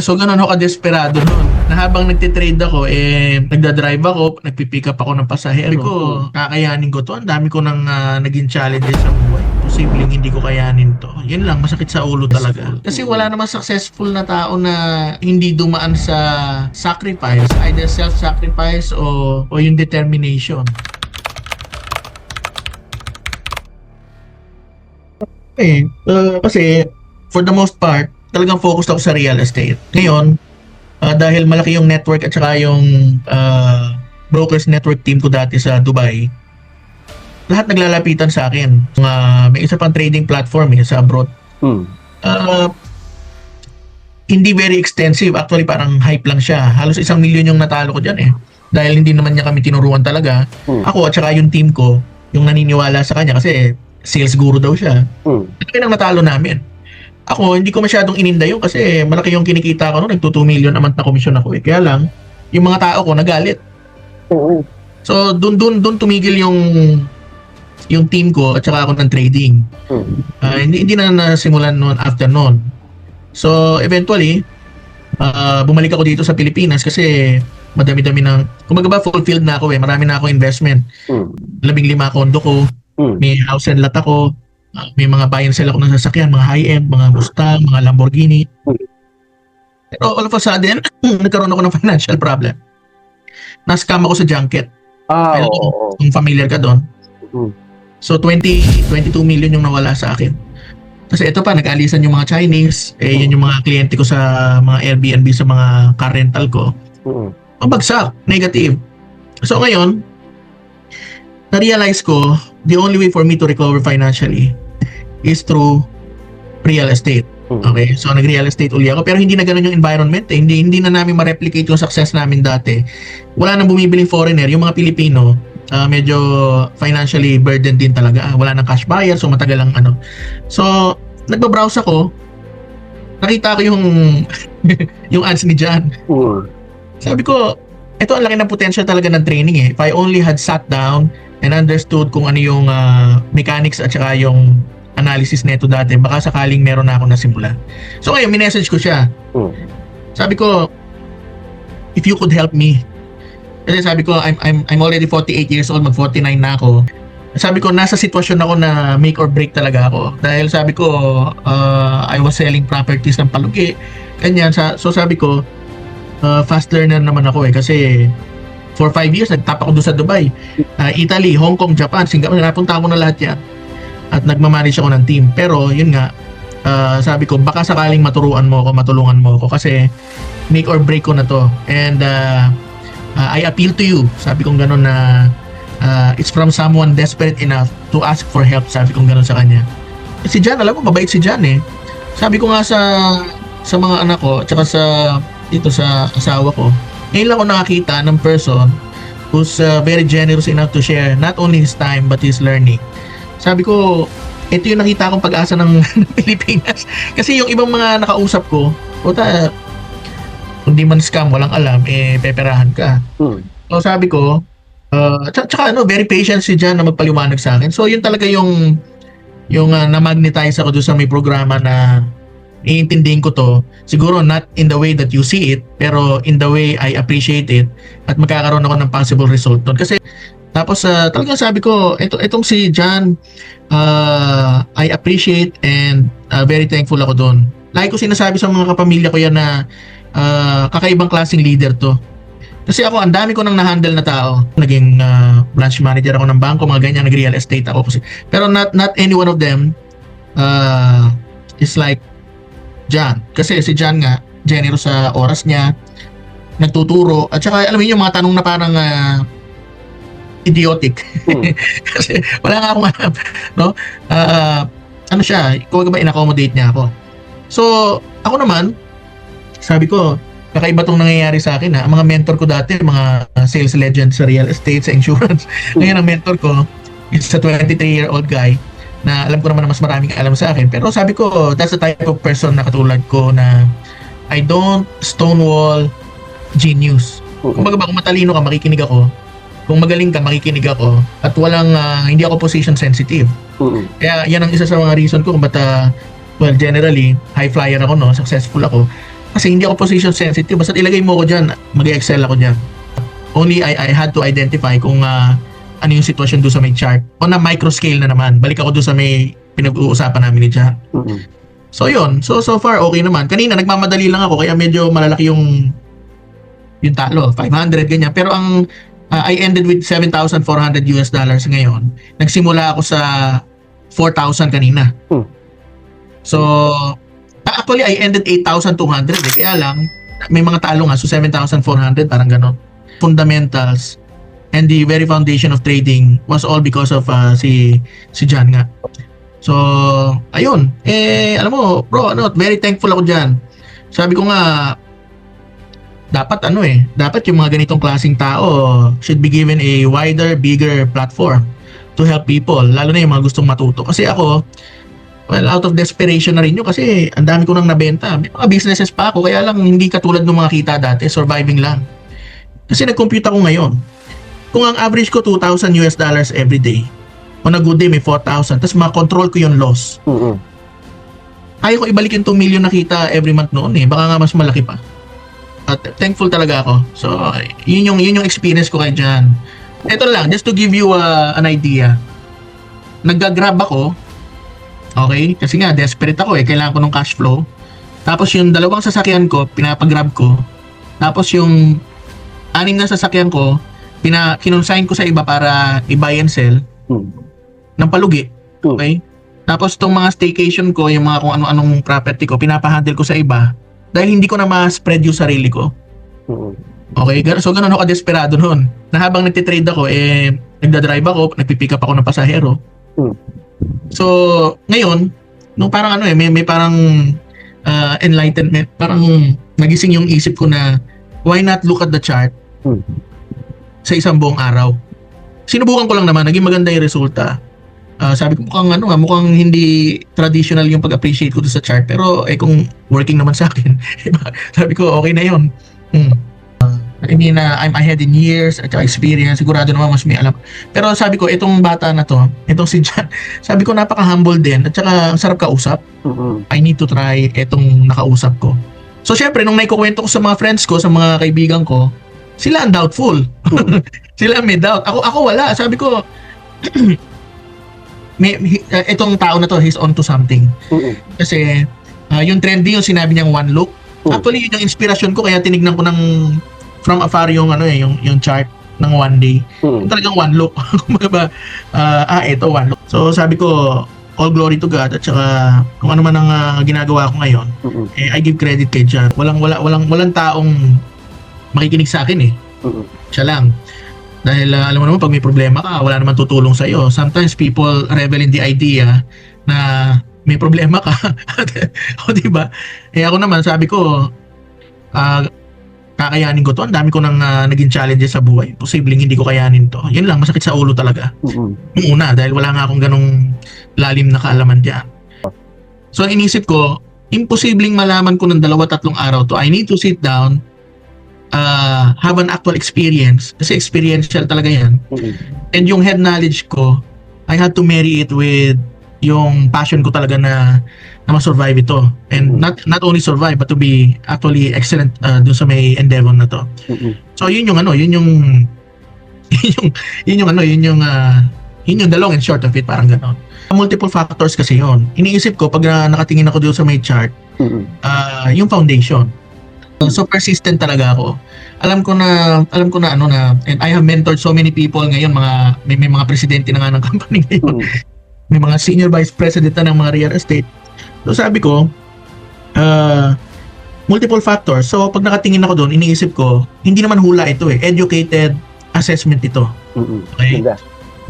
So ganun ako ka-desperado noon. Na habang nagtitrade ako, nagda-drive ako, nagpipick up ako ng pasahero. Sabi ko, kakayanin ko to. Ang dami ko nang naging challenges sa buhay. Posibleng hindi ko kayanin to. Yun lang, masakit sa ulo talaga. Kasi wala namang successful na tao na hindi dumaan sa sacrifice. Either self-sacrifice o yung determination. Kasi for the most part, talagang focused ako sa real estate. Ngayon, dahil malaki yung network at saka yung brokers network team ko dati sa Dubai, lahat naglalapitan sa akin. May isa pang trading platform sa abroad. Hindi very extensive. Actually, parang hype lang siya. Halos 1 milyon yung natalo ko dyan Dahil hindi naman niya kami tinuruan talaga. Ako at saka yung team ko, yung naniniwala sa kanya kasi sales guru daw siya. Ito yung natalo namin. Ako, hindi ko masyadong ininda yun kasi malaki yung kinikita ko, nagto 2 million a month na komisyon ako Kaya lang, yung mga tao ko nagalit. So, dun tumigil yung team ko at saka ako ng trading. Hindi na nasimulan noon after noon. So, eventually, bumalik ako dito sa Pilipinas kasi madami-dami ng, kumbaga ba, fulfilled na ako Marami na ako investment. 15 kondo ko, may house and lot ako, may mga buy and sell ako ng sasakyan, mga high-end, mga Mustang, mga Lamborghini. Pero all of a sudden, nagkaroon ako ng financial problem. Na-scam ako sa junket. Kung familiar ka doon. So 22 million yung nawala sa akin. Kasi ito pa, nag-alisan yung mga Chinese, yun yung mga kliyente ko sa mga Airbnb, sa mga car rental ko. Mabagsak, negative. So ngayon, na-realize ko, the only way for me to recover financially is through real estate. Okay? So, nag-real estate uli ako. Pero hindi na ganun yung environment. Hindi na namin ma-replicate yung success namin dati. Wala nang bumibiling foreigner. Yung mga Pilipino, medyo financially burdened din talaga. Wala nang cash buyer, so matagal ang So, nagbabrowse ako. Nakita ko yung yung ads ni John. Sabi ko, ito ang laki ng potential talaga ng training If I only had sat down and understood kung ano yung mechanics at saka yung analysis neto dati, baka sakaling meron na ako nasimula. So ngayon, minessage ko siya. Sabi ko, if you could help me. Kasi sabi ko, I'm already 48 years old, mag-49 na ako. Sabi ko, nasa sitwasyon ako na make or break talaga ako. Dahil sabi ko, I was selling properties ng Palugi. Ganyan. So sabi ko, fast learner naman ako kasi for 5 years, nagtap ako doon sa Dubai. Italy, Hong Kong, Japan, Singapore, napunta ko na lahat yan. At nagmamanage ako ng team. Pero yun nga, sabi ko, baka sakaling matulungan mo ako kasi make or break ko na to. And I appeal to you. Sabi kong gano'n na it's from someone desperate enough to ask for help. Sabi kong gano'n sa kanya. Si John, alam mo, mabait si John Sabi ko nga sa mga anak ko, tsaka dito sa asawa ko, ngayon lang ako nakakita ng person who's very generous enough to share not only his time but his learning. Sabi ko, ito yung nakita kong pag-asa ng Pilipinas. Kasi yung ibang mga nakausap ko, puta, kung di man scam, walang alam, peperahan ka. So sabi ko, tsaka very patient si John na magpaliwanag sa akin. So yun talaga yung na-magnetize ako doon sa may programa na iintindihin ko to. Siguro not in the way that you see it, pero in the way I appreciate it at magkakaroon ako ng possible result doon. Kasi tapos talagang sabi ko, itong si John, I appreciate and very thankful ako doon. Lagi ko sinasabi sa mga kapamilya ko yan na kakaibang klaseng leader to. Kasi ako, ang dami ko nang na-handle na tao. Naging branch manager ako ng bangko, mga ganyan, nag-real estate ako. Pero not any one of them is like John. Kasi si John nga, generous sa oras niya, nagtuturo, at saka alam mo yung mga tanong na parang idiotic. Kasi wala nga akong alam, no? Ano siya, kung ba in-accommodate niya ako. So, ako naman, sabi ko, kakaiba tong nangyayari sa akin Ang mga mentor ko dati, mga sales legend sa real estate, sa insurance. Ngayon ang mentor ko is a 23-year-old guy na alam ko naman na mas maraming alam sa akin. Pero sabi ko, that's the type of person na katulad ko na I don't stonewall genius. Kung baga ba, kung matalino ka, makikinig ako. Kung magaling ka, makikinig ako. At walang, hindi ako position sensitive. Kaya yan ang isa sa mga reason ko kung ba't, well, generally, high flyer ako, no? Successful ako. Kasi hindi ako position sensitive. Basta ilagay mo ko dyan, mag-excel ako dyan. Only I had to identify kung ano yung sitwasyon doon sa may chart. O na micro scale na naman. Balik ako doon sa may pinag-uusapan namin ni Jack. So yun. So far okay naman. Kanina nagmamadali lang ako kaya medyo malalaki yung talo. 500 ganyan. Pero ang I ended with $7,400 ngayon. Nagsimula ako sa 4,000 kanina. So actually I ended 8,200 eh. Kaya lang may mga talo nga. So 7,400 parang ganon. Fundamentals and the very foundation of trading was all because of si John nga. So ayun, alam mo bro, very thankful ako diyan. Sabi ko nga dapat dapat yung mga ganitong klaseng tao should be given a wider, bigger platform to help people, lalo na yung mga gustong matuto. Kasi ako, well, out of desperation na rin yun kasi ang dami ko nang nabenta. May mga businesses pa ako, kaya lang hindi katulad ng mga kita dati, surviving lang. Kasi nag-compute ako ngayon. Kung ang average ko $2,000 every day, on a good day may 4,000, tapos makontrol ko yung loss. Kaya ko ibalik yung 2 million na kita every month noon eh. Baka nga mas malaki pa. At thankful talaga ako. So, yun yung experience ko kay John. Ito lang, just to give you an idea. Nagga-grab ako. Okay? Kasi nga, desperate ako eh. Kailangan ko ng cash flow. Tapos yung dalawang sasakyan ko, pinapag-grab ko. Tapos yung 6 na sasakyan ko, kinonsign ko sa iba para i-buy and sell ng palugi. Okay? Tapos itong mga staycation ko, yung mga kung ano-anong property ko, pinapahandle ko sa iba dahil hindi ko na ma-spread yung sarili ko. Okay? So ganun ako ka-desperado noon. Na habang nagtitrade ako, nagdadrive ako, nagpipick up ako ng pasahero. So, ngayon, nung parang may parang enlightenment, parang nagising yung isip ko na why not look at the chart sa isang buong araw. Sinubukan ko lang naman, naging maganda yung resulta. Sabi ko mukhang hindi traditional yung pag-appreciate ko doon sa chart, pero kung working naman sa akin, sabi ko okay na yun. I mean, I'm ahead in years at experience, sigurado naman mas may alam. Pero sabi ko, itong bata na to, itong si John, sabi ko napaka-humble din at saka ang sarap kausap. I need to try itong nakausap ko. So syempre, nung naikukwento ko sa mga friends ko, sa mga kaibigan ko, sila ang doubtful. Sila may doubt. Ako wala. Sabi ko, itong tao na to, he's on to something. Kasi yung trending, yung sinabi niyang one look. Actually, yun yung inspirasyon ko, kaya tinignan ko ng from afar yung yung chart ng one day. Yung talagang one look. Kumbaga ito one look. So sabi ko, all glory to God at saka kung ano man ang ginagawa ko ngayon, I give credit kay John. Walang taong makikinig sa akin eh. Siya lang. Dahil alam mo naman, pag may problema ka, wala naman tutulong sa iyo. Sometimes people revel in the idea na may problema ka. O diba? Ako naman, sabi ko, kakayanin ko to. Ang dami ko nang naging challenges sa buhay. Posibleng hindi ko kayanin to. Yun lang, masakit sa ulo talaga. Yung una, dahil wala nga akong ganong lalim na kaalaman dyan. So, inisip ko, imposibleng malaman ko ng 2-3 araw to. I need to sit down, have an actual experience kasi experiential talaga yan. And yung head knowledge ko, I had to marry it with yung passion ko talaga na ma-survive ito. And not only survive but to be actually excellent dun sa may endeavor na to. So yun yung the long and short of it, parang gano'n. Multiple factors kasi yun. Iniisip ko pag nakatingin ako doon sa may chart, yung foundation. So persistent talaga ako. Alam ko na and I have mentored so many people ngayon, may mga presidente na nga ng company ngayon. May mga senior vice president na ng mga real estate. So sabi ko, multiple factors. So pag nakatingin ako doon, iniisip ko, hindi naman hula ito eh. Educated assessment ito. Okay?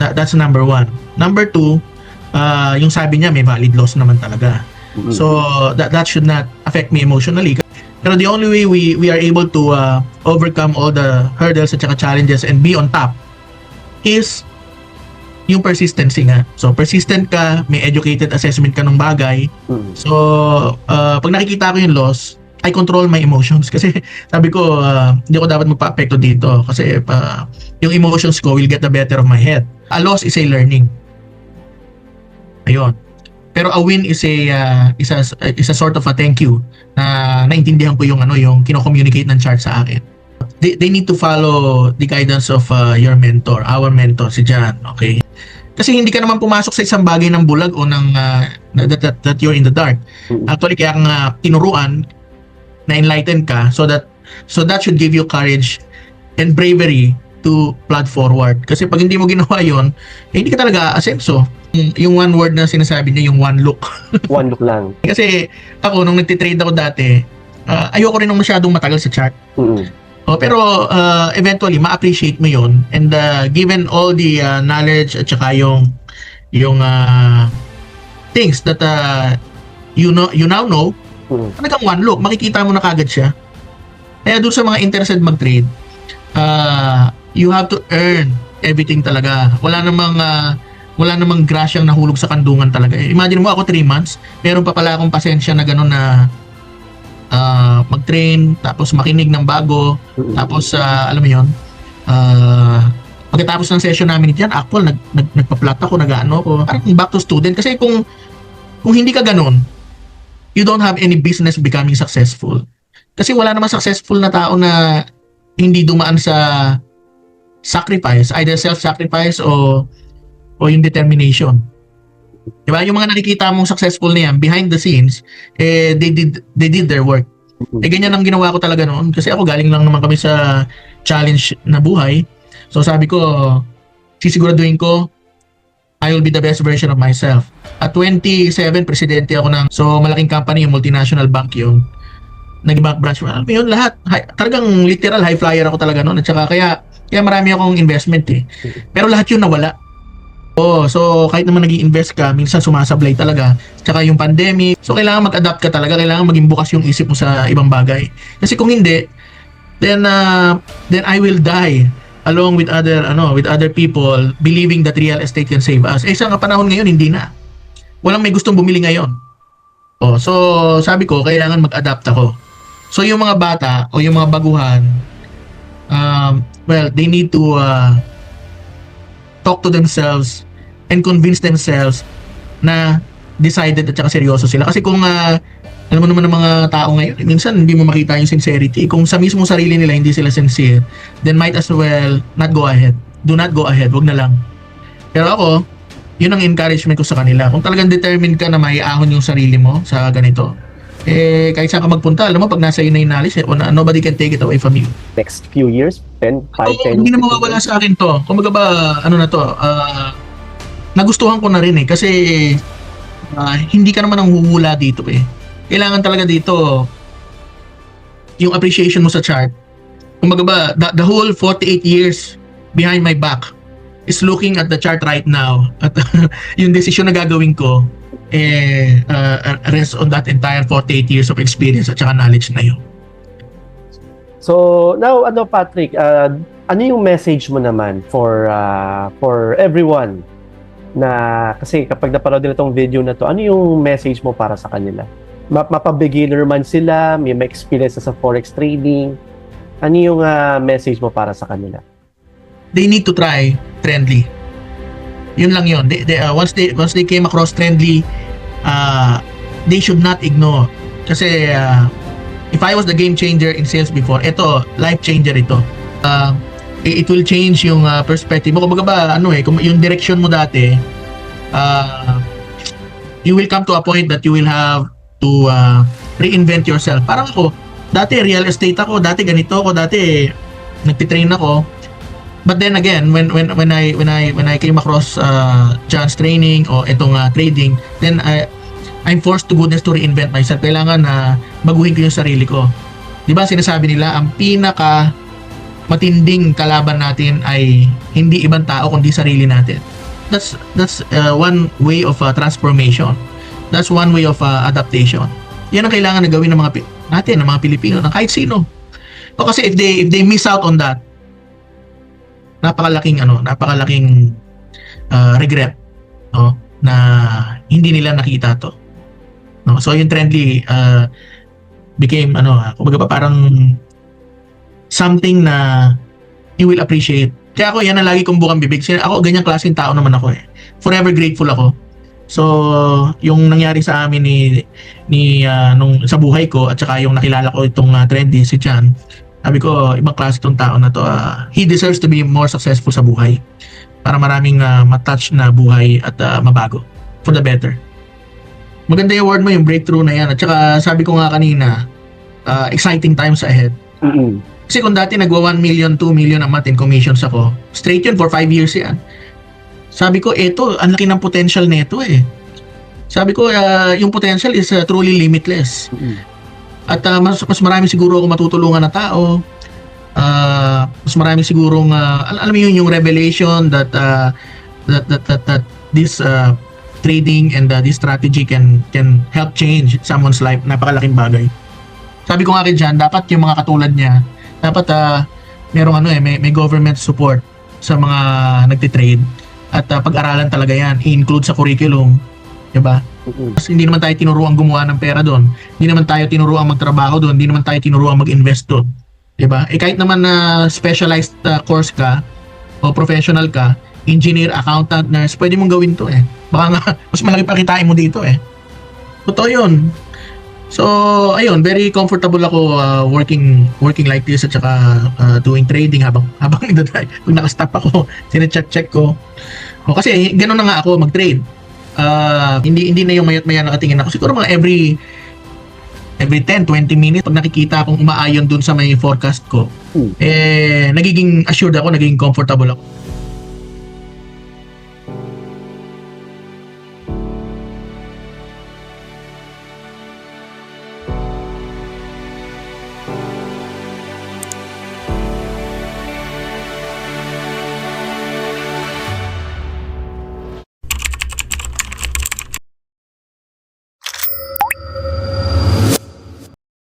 That's number 1. Number 2, yung sabi niya may valid loss naman talaga. So that should not affect me emotionally. Pero the only way we are able to overcome all the hurdles at saka challenges and be on top is yung persistency nga. So persistent ka, may educated assessment ka ng bagay. So pag nakikita ko yung loss, I control my emotions kasi sabi ko hindi ko dapat magpa-apekto dito kasi yung emotions ko will get the better of my head. A loss is a learning. Ayun. Pero a win is a sort of a thank you na naintindihan ko yung yung kino-communicate ng chart sa akin. They need to follow the guidance of your mentor, our mentor si Jan, okay? Kasi hindi ka naman pumasok sa isang bagay ng bulag o ng that you're in the dark. Actually kaya kang tinuruan na enlighten ka so that should give you courage and bravery to plod forward. Kasi pag hindi mo ginawa yon, hindi ka talaga asenso. Yung one word na sinasabi niya, yung one look. One look lang. Kasi ako, nung nagtitrade ako dati, ayoko rin nung masyadong matagal sa chart. Pero eventually, ma-appreciate mo yon. And given all the knowledge at saka yung things that you now know, talagang one look, makikita mo na kagad siya. Kaya doon sa mga interested mag-trade, you have to earn everything talaga. Wala namang grasyang nahulog sa kandungan talaga. Imagine mo ako 3 months, meron pa pala akong pasensya na gano'n na mag-train, tapos makinig ng bago, tapos alam mo yun, pagkatapos ng session namin diyan, actual nagpa-plot ako, nag-ano ako, parang back to student. Kasi kung hindi ka gano'n, you don't have any business becoming successful. Kasi wala namang successful na tao na hindi dumaan sa sacrifice, either self-sacrifice o yung determination. Diba? Yung mga nakikita mong successful na yan, behind the scenes, they did their work. Ganyan ang ginawa ko talaga noon. Kasi ako galing lang naman kami sa challenge na buhay. So sabi ko, sisiguraduhin ko, I will be the best version of myself. At 27, presidente ako ng malaking company, yung multinational bank yun. Nag-bank branch. Alam mo yun, lahat. Talagang literal high flyer ako talaga noon. At saka kaya marami akong investment eh. Pero lahat yun nawala. So kahit naman nag-i-invest ka, minsan sumasablay talaga. Tsaka yung pandemic. So kailangan mag-adapt ka talaga, kailangan maging bukas yung isip mo sa ibang bagay. Kasi kung hindi, then I will die along with other people believing that real estate can save us. Sa panahon ngayon hindi na. Walang may gustong bumili ngayon. So sabi ko kailangan mag-adapt ako. So yung mga bata o yung mga baguhan, they need to talk to themselves and convince themselves na decided at saka seryoso sila. Kasi kung alam mo naman ng mga tao ngayon, minsan hindi mo makita yung sincerity. Kung sa mismo sarili nila hindi sila sincere, then might as well not go ahead. Do not go ahead, wag na lang. Pero ako, yun ang encouragement ko sa kanila. Kung talagang determined ka na maiahon yung sarili mo sa ganito, kahit saan ka magpunta, alam mo, pag nasa yun na yung knowledge, nobody can take it away from you. Next few years, 10, 5, 10. Hindi na mawawala sa akin to. Kung ba, nagustuhan ko na rin kasi hindi ka naman nanghuhula dito eh. Kailangan talaga dito yung appreciation mo sa chart. Kung ba, the whole 48 years behind my back is looking at the chart right now at yung decision na gagawin ko rest on that entire 48 years of experience at saka knowledge na yun. So now Patrick, ano yung message mo naman for everyone na kasi kapag napanood nila tong video na to, ano yung message mo para sa kanila? Mapa-beginner man sila, may experience sa forex trading, ano yung message mo para sa kanila? They need to try Trendly. Yun lang yun. Once they came across Trendly, they should not ignore. Kasi if I was the game changer in sales before, ito, life changer ito. It will change yung perspective mo. Kumbaga ba, kung yung direction mo dati, you will come to a point that you will have to reinvent yourself. Parang ako, dati real estate ako, dati ganito ako, dati nagtitrain ako. But then again, when I came across John's training o itong trading, then I'm forced to goodness to reinvent myself. Kailangan na baguhin ko yung sarili ko. 'Di ba sinasabi nila, ang pinaka matinding kalaban natin ay hindi ibang tao kundi sarili natin. That's one way of transformation. That's one way of adaptation. Yan ang kailangan na gawin ng mga Pilipino, ng kahit sino. O kasi if they miss out on that, napakalaking regret, no, na hindi nila nakita to, no. So yung Trendly became kumbaga parang something na you will appreciate. Kaya ako yan ang lagi kong bukang bibig. Ako ganyang klaseng tao naman ako eh. Forever grateful ako So, yung nangyari sa amin nung sa buhay ko at saka yung nakilala ko itong trendy si Chan, sabi ko, ibang klase itong tao na to. He deserves to be more successful sa buhay para maraming matouch na buhay at mabago for the better. Maganda yung word mo, yung breakthrough na yan. At saka sabi ko nga kanina, exciting times ahead. Kasi kung dati nagwa 1 million, 2 million a month in commissions ako, straight yun for 5 years yan. Sabi ko, eto, ang laki ng potential nito eh. Sabi ko, yung potential is truly limitless. At mas marami siguro ako matutulungan na tao. Mas marami sigurong, alam mo yun, yung revelation that this trading and this strategy can help change someone's life. Napakalaking bagay. Sabi ko nga kay Jan, dapat yung mga katulad niya, dapat merong may government support sa mga nagtitrade at pag-aralan talaga yan, i-include sa curriculum, 'di ba? Kasi hindi naman tayo tinuruan gumawa ng pera doon. Hindi naman tayo tinuruan magtrabaho doon, hindi naman tayo tinuruan mag-invest doon, 'di ba? Kahit naman na specialized course ka o professional ka, engineer, accountant, nurse, pwede mong gawin 'to eh. Baka nga mas malaki pa kitain mo dito eh. Totoo 'yun. So, ayun, very comfortable ako working like this at saka doing trading habang nagda-drive. Pag naka-stop ako, sine-check ko. O, kasi ganoon na nga ako mag-trade. Hindi na yung mayat-maya nakatingin ako. Siguro mga every 10, 20 minutes pag nakikita akong umaayon dun sa may forecast ko, nagiging assured ako, nagiging comfortable ako.